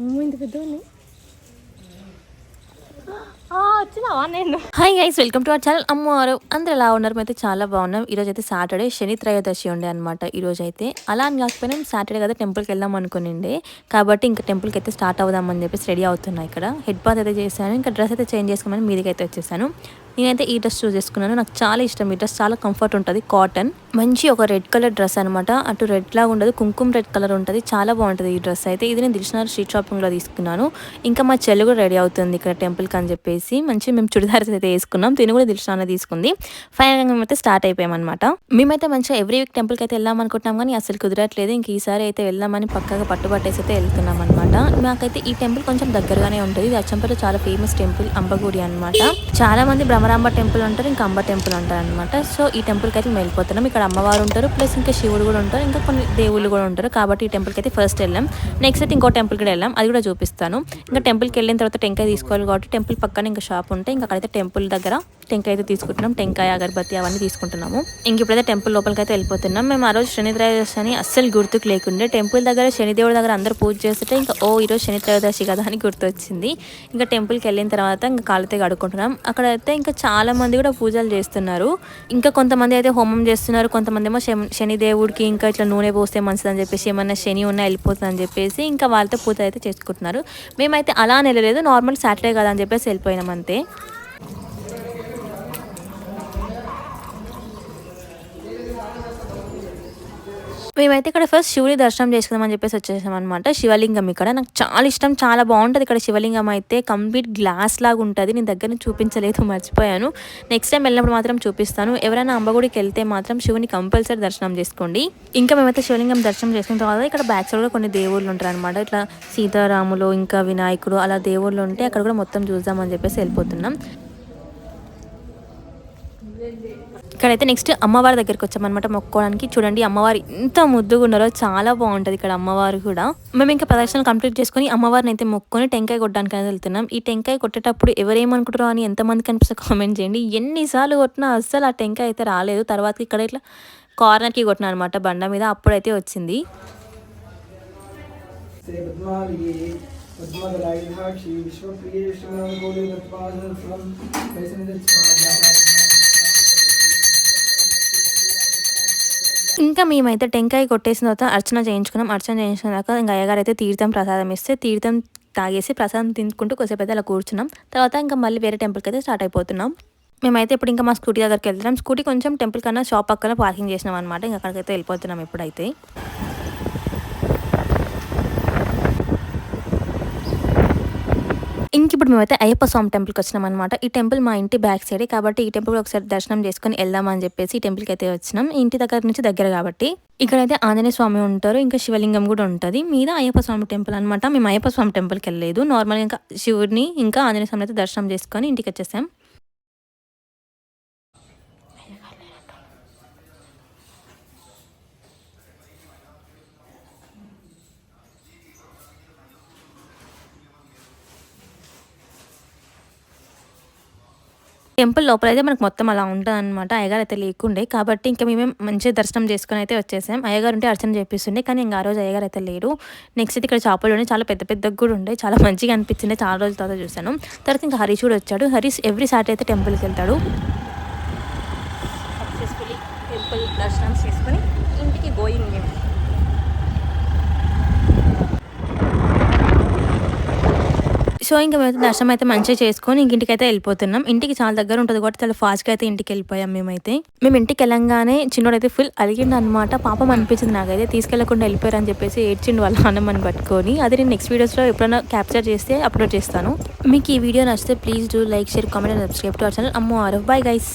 ఇంత పెద్దవాడిని వచ్చినావా నేను. Hi guys, welcome to our channel అమ్మవారు. అందరూ ఎలా ఉన్నారు? అయితే చాలా బాగున్నాం. ఈరోజు అయితే సాటర్డే, శని త్రయోదశి ఉండే అనమాట. ఈరోజు అయితే అలా అని కాకపోయినా సాటర్డే కదా టెంపుల్కి వెళ్దాం అనుకునిండే, కాబట్టి ఇంకా టెంపుల్కి అయితే స్టార్ట్ అవుదామని చెప్పేసి రెడీ అవుతున్నా. ఇక్కడ హెడ్ బాత్ అయితే చేశాను, ఇంకా డ్రెస్ అయితే చేంజ్ చేసుకోమని మీదికి అయితే వచ్చేసాను. నేనైతే ఈ డ్రెస్ చూస్ చేసుకున్నాను. నాకు చాలా ఇష్టం ఈ డ్రెస్, చాలా కంఫర్ట్ ఉంటుంది. కాటన్, మంచి ఒక రెడ్ కలర్ డ్రెస్ అనమాట. అటు రెడ్ లాగా ఉండదు, కుంకుమ రెడ్ కలర్ ఉంటుంది. చాలా బాగుంటుంది ఈ డ్రెస్ అయితే. ఇది నేను దిల్షనగర్ స్ట్రీట్ షాపింగ్లో తీసుకున్నాను. ఇంకా మా చెల్లి కూడా రెడీ అవుతుంది ఇక్కడ టెంపుల్కి అని చెప్పేసి. మంచి మేము చుడిదార్స్ అయితే వేసుకున్నాం. తిని కూడా దిల్షనగర్ తీసుకుంది. ఫైనల్గా మేమైతే స్టార్ట్ అయిపోయామన్నమాట. మేమైతే మంచిగా ఎవ్రీ వీక్ టెంపుల్కి అయితే వెళ్దాం అనుకుంటున్నాం, కానీ అసలు కుదరట్లేదు. ఇంక ఈసారి అయితే వెళ్దామని పక్కగా పట్టుబట్టేసి అయితే వెళ్తున్నాం అనమాట. మాకైతే ఈ టెంపుల్ కొంచెం దగ్గరగానే ఉంటుంది. ఇది అచ్చంపేట చాలా ఫేమస్ టెంపుల్, అంబగుడి అనమాట. చాలా మంది భ్రమరాంబ టెంపుల్ ఉంటారు, ఇంకా అంబ టెంపుల్ ఉంటారు అనమాట. సో ఈ టెంపుల్కి అయితే మేము వెళ్ళిపోతున్నాం. ఇక్కడ అమ్మవారు ఉంటారు, ప్లస్ ఇంకా శివుడు కూడా ఉంటారు, ఇంకా కొన్ని దేవుళ్ళు కూడా ఉంటారు. కాబట్టి ఈ టెంపుల్కి అయితే ఫస్ట్ వెళ్ళాం. నెక్స్ట్ అయితే ఇంకో టెంపుల్ కూడా వెళ్ళాం, అది కూడా చూపిస్తాను. ఇంకా టెంపుల్కి వెళ్ళిన తర్వాత టెంకాయ తీసుకోవాలి కాబట్టి టెంపుల్ పక్కన ఇంకా షాప్ ఉంటే ఇంకా అక్కడైతే టెంపుల్ దగ్గర టెంకాయ అయితే తీసుకుంటున్నాం. టెంకాయ, అగరబత్తి అవన్నీ తీసుకుంటున్నాము. ఇంక ఇప్పుడైతే టెంపుల్ లోపలికి అయితే వెళ్ళిపోతున్నాం. మేము ఆ రోజు శని త్రయోదశి అని అస్సలు గుర్తుకు లేకుండే. టెంపుల్ దగ్గర శనిదేవుడి దగ్గర అందరూ పూజ చేస్తుంటే ఇంకా ఈరోజు శని త్రయోదశి కదా అని గుర్తు వచ్చింది. ఇంకా టెంపుల్కి వెళ్ళిన తర్వాత ఇంకా కాళ్ళతో కడుక్కుంటున్నాం. అక్కడైతే ఇంకా చాలా మంది కూడా పూజలు చేస్తున్నారు. ఇంకా కొంతమంది అయితే హోమం చేస్తున్నారు, కొంతమంది ఏమో శనిదేవుడికి ఇంకా ఇట్లా నూనె పోస్తే మంచిదని చెప్పేసి, ఏమన్నా శని ఉన్నా వెళ్ళిపోతుందని చెప్పేసి ఇంకా వాళ్ళతో పూజ అయితే చేసుకుంటున్నారు. మేమైతే అలా వెళ్ళలేదు, నార్మల్ సాటర్డే కదా అని చెప్పేసి వెళ్ళిపోయినాం అంతే. మేమైతే ఇక్కడ ఫస్ట్ శివుడి దర్శనం చేసుకుందామని చెప్పేసి వచ్చేసాం అనమాట. శివలింగం ఇక్కడ నాకు చాలా ఇష్టం, చాలా బాగుంటుంది ఇక్కడ శివలింగం అయితే. కంప్లీట్ గ్లాస్ లాగా ఉంటుంది. నేను దగ్గర చూపించలేదు, మర్చిపోయాను. నెక్స్ట్ టైం వెళ్ళినప్పుడు మాత్రం చూపిస్తాను. ఎవరైనా అంబగుడికి వెళ్తే మాత్రం శివుని కంపల్సరీ దర్శనం చేసుకోండి. ఇంకా మేమైతే శివలింగం దర్శనం చేసుకున్న తర్వాత ఇక్కడ బ్యాక్ సైడ్ కూడా కొన్ని దేవుళ్ళు ఉంటారు అనమాట. ఇట్లా సీతారాములు, ఇంకా వినాయకుడు, అలా దేవుళ్ళు ఉంటే అక్కడ కూడా మొత్తం చూద్దామని చెప్పేసి వెళ్ళిపోతున్నాం. ఇక్కడైతే నెక్స్ట్ అమ్మవారి దగ్గరికి వచ్చామన్నమాట మొక్కుకోవడానికి. చూడండి అమ్మవారు ఎంత ముద్దుగా ఉన్నారో, చాలా బాగుంటుంది ఇక్కడ అమ్మవారు కూడా. మేము ఇంకా ప్రదర్శన కంప్లీట్ చేసుకుని అమ్మవారిని అయితే మొక్కుకొని టెంకాయ కొట్టడానికి అయితే వెళ్తున్నాం. ఈ టెంకాయ కొట్టేటప్పుడు ఎవరేమనుకుంటారో అని ఎంతమంది కనిపిస్తే కామెంట్ చేయండి. ఎన్నిసార్లు కొట్టినా అస్సలు ఆ టెంకాయ అయితే రాలేదు. తర్వాత ఇక్కడ ఇట్లా కార్నర్కి కొట్టినా అనమాట బండ మీద, అప్పుడైతే వచ్చింది. ఇంకా మేమైతే టెంకాయ కొట్టేసిన తర్వాత అర్చన చేయించుకున్నాం. అర్చన చేయించుకున్నాక ఇంకా అయ్యగారు అయితే తీర్థం ప్రసాదం ఇస్తే తీర్థం తాగేసి ప్రసాదం తినుకుంటూ కొద్దిసేపు అయితే అలా కూర్చున్నాం. తర్వాత ఇంకా మళ్ళీ వేరే టెంపుల్కి అయితే స్టార్ట్ అయిపోతున్నాం. మేమైతే ఇప్పుడు ఇంకా మా స్కూటీ దగ్గరికి వెళ్తున్నాం. స్కూటీ కొంచెం టెంపుల్ కన్నా షాప్ పక్కన పార్కింగ్ చేసినాం అనమాట. ఇంకా అక్కడికైతే వెళ్ళిపోతున్నాం ఇప్పుడైతే. ఇంక ఇప్పుడు మేమైతే అయ్యప్ప స్వామి టెంపుల్కి వచ్చినాం అనమాట. ఈ టెంపుల్ మా ఇంటి బ్యాక్ సైడే కాబట్టి ఈ టెంపుల్ ఒకసారి దర్శనం చేసుకుని వెళ్దామని చెప్పేసి ఈ టెంపుల్కి అయితే వచ్చినాం. ఇంటి దగ్గర నుంచి దగ్గర కాబట్టి. ఇక్కడైతే ఆంజనేయ స్వామి ఉంటారు, ఇంకా శివలింగం కూడా ఉంటుంది. మీద అయ్యప్ప స్వామి టెంపుల్ అనమాట. మేము అయ్యప్ప స్వామి టెంపుల్కి వెళ్ళలేదు, నార్మల్గా ఇంకా శివుడిని ఇంకా ఆంజనేయ స్వామి అయితే దర్శనం చేసుకొని ఇంటికి వచ్చేసాం. టెంపుల్ లోపల అయితే మనకు మొత్తం అలా ఉంటుంది అనమాట. అయ్యగారు అయితే లేకుండే కాబట్టి ఇంకా మేమే మంచిగా దర్శనం చేసుకుని అయితే వచ్చేసాం. అయ్యగారు ఉంటే అర్చన చేపిస్తుండే, కానీ ఇంకా ఆ రోజు అయ్యగారు అయితే లేరు. నెక్స్ట్ అయితే ఇక్కడ చేపలు ఉండే, చాలా పెద్ద పెద్దగా కూడా ఉండే, చాలా మంచిగా అనిపించింది. చాలా రోజుల తర్వాత చూసాను. తర్వాత ఇంకా హరీష్ కూడా వచ్చాడు. హరీష్ ఎవ్రీ సాటర్డే అయితే టెంపుల్కి వెళ్తాడు. సక్సెస్ఫుల్లీ టెంపుల్ దర్శనం చేసుకుని ఇంటికి గోయింగ్. సో ఇంకా మేము దర్శనం అయితే మంచిగా చేసుకొని ఇంటికి అయితే వెళ్ళిపోతున్నాం. ఇంటికి చాలా దగ్గర ఉంటుంది కాబట్టి చాలా ఫాస్ట్గా అయితే ఇంటికి వెళ్ళిపోయాం. మేము ఇంటికి వెళ్ళంగానే చిన్నోడు అయితే ఫుల్ అలిగిండు అనమాట. పాపం అనిపించింది నాకైతే, తీసుకెళ్లకుండా వెళ్ళిపోయారు అని చెప్పేసి ఏడ్చిండు వాళ్ళ అన్నమ్మని పట్టుకొని. అది నేను నెక్స్ట్ వీడియోస్లో ఎప్పుడైనా క్యాప్చర్ చేస్తే అప్లోడ్ చేస్తాను. మీకు ఈ వీడియో నచ్చితే please do like, share, comment and subscribe to our channel అమ్మవారు. Bye guys.